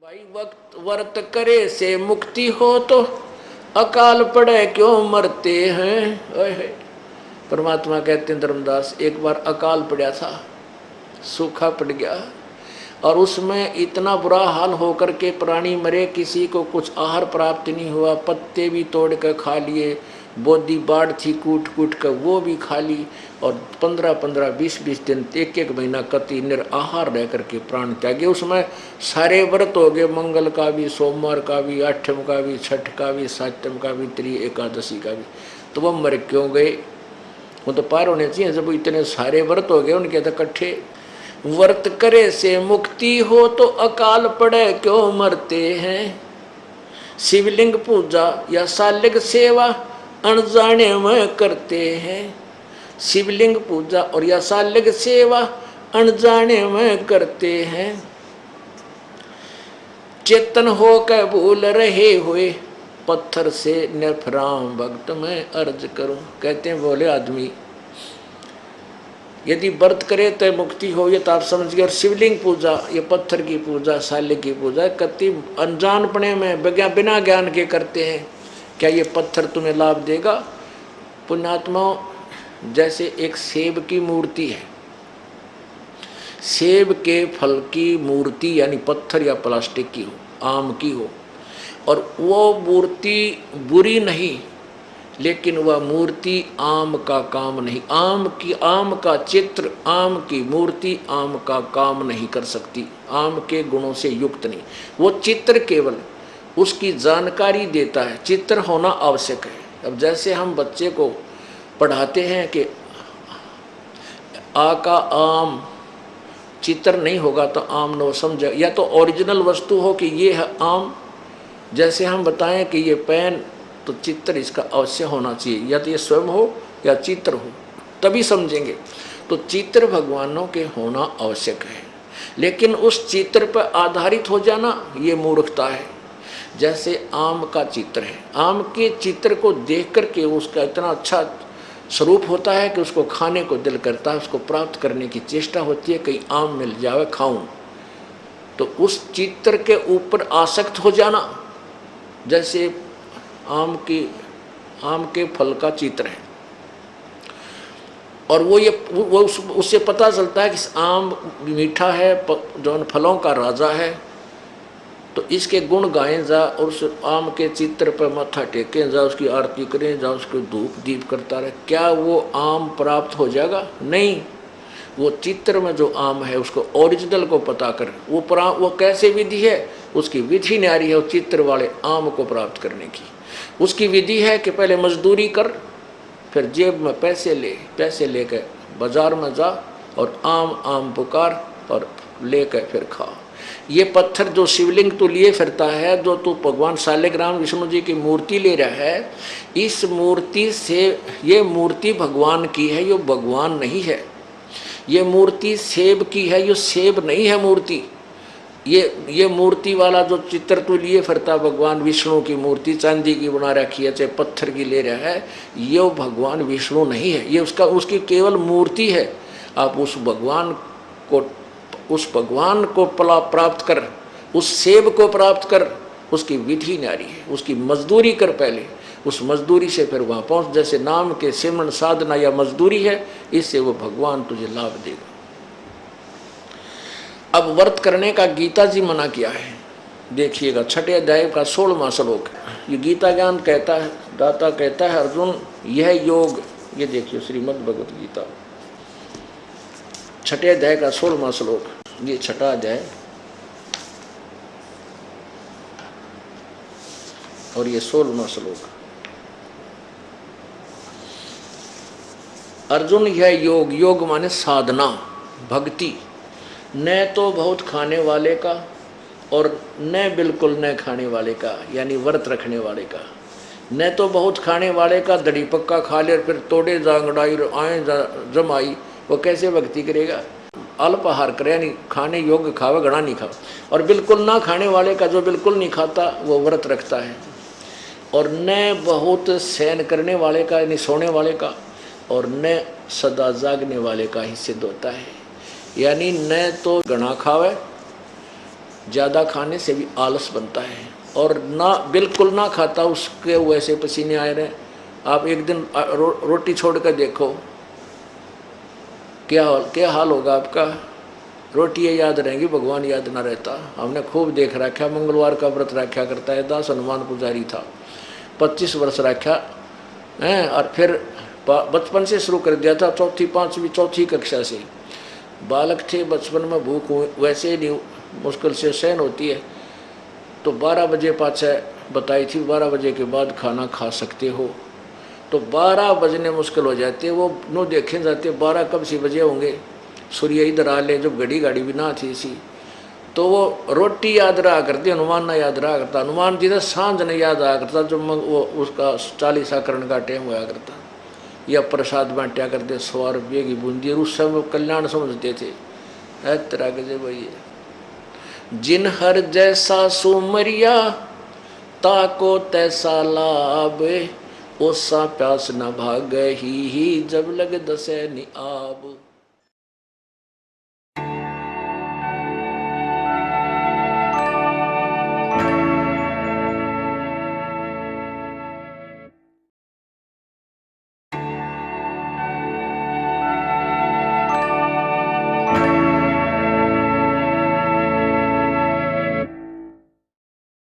भाई वक्त वर्त करे से मुक्ति हो तो अकाल पड़े क्यों मरते हैं। ओए परमात्मा कहते हैं धर्मदास, एक बार अकाल पड़ा था, सूखा पड़ गया और उसमें इतना बुरा हाल होकर के प्राणी मरे, किसी को कुछ आहार प्राप्त नहीं हुआ, पत्ते भी तोड़ कर खा लिए, बोदी बाढ़ थी कूट कूट कर वो भी खा ली और 15-15, 20-20 दिन, एक महीना कति निराहार रह करके प्राण त्यागे। उसमें सारे व्रत हो गए, मंगल का भी, सोमवार का भी, आठम का भी, छठ का भी, सातम का भी, त्रि एकादशी का भी। तो वो मर क्यों गए? वो तो पार होने चाहिए। जब इतने सारे व्रत हो गए उनके तो इकट्ठे, व्रत करे से मुक्ति हो तो अकाल पड़े क्यों मरते हैं। शिवलिंग पूजा या सालिग सेवा अनजाने में करते हैं। शिवलिंग पूजा और या सालिग सेवा अनजाने में करते हैं। चेतन हो के भूल रहे हुए पत्थर से नफराम भक्त में अर्ज करूं। कहते हैं बोले आदमी यदि व्रत करे तो मुक्ति हो, ये तो आप समझिए। और शिवलिंग पूजा, ये पत्थर की पूजा, सालिग की पूजा कति अनजानपने में बिना ज्ञान के करते हैं। क्या ये पत्थर तुम्हें लाभ देगा? पुण्यात्माओं, जैसे एक सेब की मूर्ति है, सेब के फल की मूर्ति यानी पत्थर या प्लास्टिक की हो, आम की हो, और वो मूर्ति बुरी नहीं, लेकिन वह मूर्ति आम का काम नहीं, आम का चित्र, आम की मूर्ति आम का काम नहीं कर सकती, आम के गुणों से युक्त नहीं। वो चित्र केवल उसकी जानकारी देता है, चित्र होना आवश्यक है। अब जैसे हम बच्चे को पढ़ाते हैं कि आ का आम, चित्र नहीं होगा तो आम न समझे, या तो ओरिजिनल वस्तु हो कि ये है आम। जैसे हम बताएं कि ये पेन, तो चित्र इसका अवश्य होना चाहिए, या तो ये स्वयं हो या चित्र हो, तभी समझेंगे। तो चित्र भगवानों के होना आवश्यक है, लेकिन उस चित्र पर आधारित हो जाना ये मूर्खता है। जैसे आम का चित्र है, आम के चित्र को देख करके उसका इतना अच्छा स्वरूप होता है कि उसको खाने को दिल करता है, उसको प्राप्त करने की चेष्टा होती है, कहीं आम मिल जाए खाऊं। तो उस चित्र के ऊपर आसक्त हो जाना, जैसे आम के फल का चित्र है, और वो उससे पता चलता है कि आम मीठा है, जो फलों का राजा है, तो इसके गुण गाएं जा और उस आम के चित्र पर माथा टेकें जा, उसकी आरती करें जा, उसको धूप दीप करता रहे। क्या वो आम प्राप्त हो जाएगा? नहीं। वो चित्र में जो आम है उसको ओरिजिनल को पता कर, वो कैसे विधि है, उसकी विधि न्यारी है उस चित्र वाले आम को प्राप्त करने की। उसकी विधि है कि पहले मजदूरी कर, फिर जेब में पैसे लेकर बाजार में जा और आम पुकार और लेकर फिर खा। ये पत्थर जो शिवलिंग तू लिए फिरता है, जो तू भगवान शालिग्राम विष्णु जी की मूर्ति ले रहा है, इस मूर्ति से, ये मूर्ति भगवान की है, ये भगवान नहीं है। ये मूर्ति सेब की है, ये सेब नहीं है मूर्ति। ये मूर्ति वाला जो चित्र तू लिए फिरता, भगवान विष्णु की मूर्ति चांदी की बना रखी है, चाहे पत्थर की ले रहा है, ये भगवान विष्णु नहीं है, ये उसकी केवल मूर्ति है। आप उस भगवान को प्राप्त कर, उस सेब को प्राप्त कर, उसकी विधि न्यारी है, उसकी मजदूरी कर पहले, उस मजदूरी से फिर वहाँ पहुँच। जैसे नाम के सिमरन साधना या मजदूरी है, इससे वो भगवान तुझे लाभ देगा। अब व्रत करने का गीता जी मना किया है, देखिएगा 6 अध्याय का 16वां श्लोक। ये गीता ज्ञान कहता है, दाता कहता है अर्जुन, यह योग, ये देखिए श्रीमद् भगवत गीता 6 अध्याय का 16वां श्लोक, ये 6वां अध्याय और ये 16वां श्लोक। अर्जुन यह योग माने साधना, भक्ति, न तो बहुत खाने वाले का और न बिल्कुल न खाने वाले का, यानी व्रत रखने वाले का। न तो बहुत खाने वाले का दड़ी पक्का खा ले और फिर तोड़े जांगड़ाई आए जमाई, वो कैसे भक्ति करेगा? अल्पाहार करे, यानी खाने योग्य खावे, घना नहीं खावे। और बिल्कुल ना खाने वाले का, जो बिल्कुल नहीं खाता, वो व्रत रखता है। और न बहुत सहन करने वाले का, यानी सोने वाले का, और न सदा जागने वाले का ही सिद्ध होता है। यानी न तो घना खावे ज़्यादा खाने से भी आलस बनता है, और ना बिल्कुल ना खाता उसके वैसे पसीने आए रहे। आप एक दिन रोटी छोड़ कर देखो क्या हाल होगा आपका। रोटियाँ याद रहेंगी, भगवान याद ना रहता। हमने खूब देख रखा, मंगलवार का व्रत रखा करता है, दास हनुमान पुजारी था, 25 वर्ष रखा है, और फिर बचपन से शुरू कर दिया था, चौथी कक्षा से। बालक थे, बचपन में भूख वैसे ही नहीं मुश्किल से सहन होती है, तो 12 बजे पाछे बताई थी 12 बजे के बाद खाना खा सकते हो, तो 12 बजने मुश्किल हो जाते, वो नो देखे जाते 12 कब से बजे होंगे, सूर्य इधर आ ले, जब घड़ी भी ना थी सी, तो वो रोटी याद रहा करती, हनुमान ना याद रहा करता। हनुमान जी ने सांझ नहीं याद आया करता, जब वो उसका 40 का टाइम होया करता, या प्रसाद बांटा करते 100 रुपये की बूंदी, और उस समय कल्याण समझते थे। तरह के भाई, जिन हर जैसा सुमरिया ताको तैसा लाभ, ओसा प्यास न भाग ही जब लग दसे नि आब।